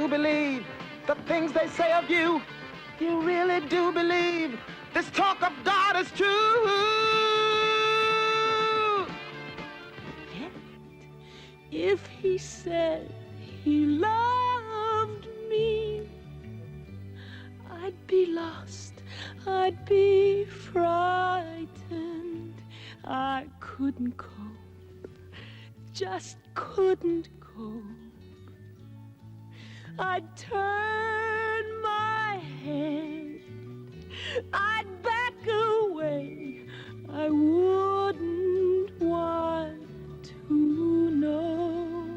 do believe the things they say of you. You really do believe this talk of God is true. Yet, if he said he loved me, I'd be lost, I'd be frightened. I couldn't cope, just couldn't cope. I'd turn my head, I'd back away. I wouldn't want to know.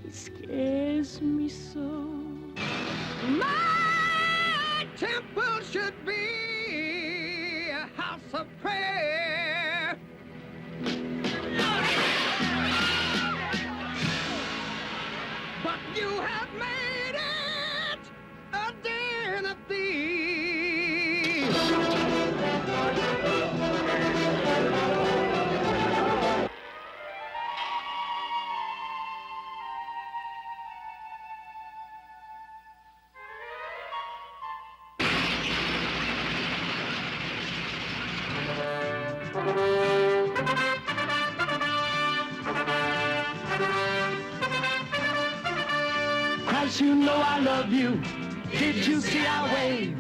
It scares me so. My temple should be a house of prayer. But you have made it a den of thieves. Christ, you know I love you. Did you see I wave?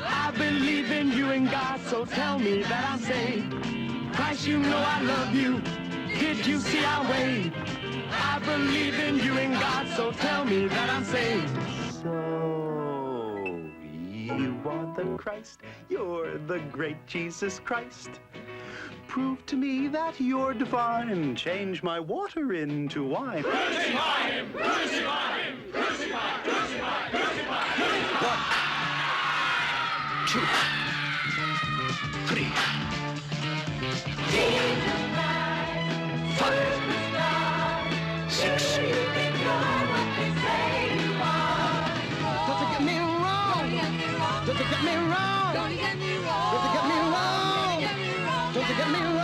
I believe in you and God, so tell me that I'm saved. Christ, you know I love you. Did you see I wave? I believe in you and God, so tell me that I'm saved. So, you are the Christ, you're the great Jesus Christ. Prove to me that you're divine, change my water into wine. Crucify him! Crucify him! Crucify! Crucify! Crucify! Crucify! 1, 2, 3, 4, 5, 6. Does it get me wrong? Does it get me wrong? Does it get me wrong? Does it get me wrong?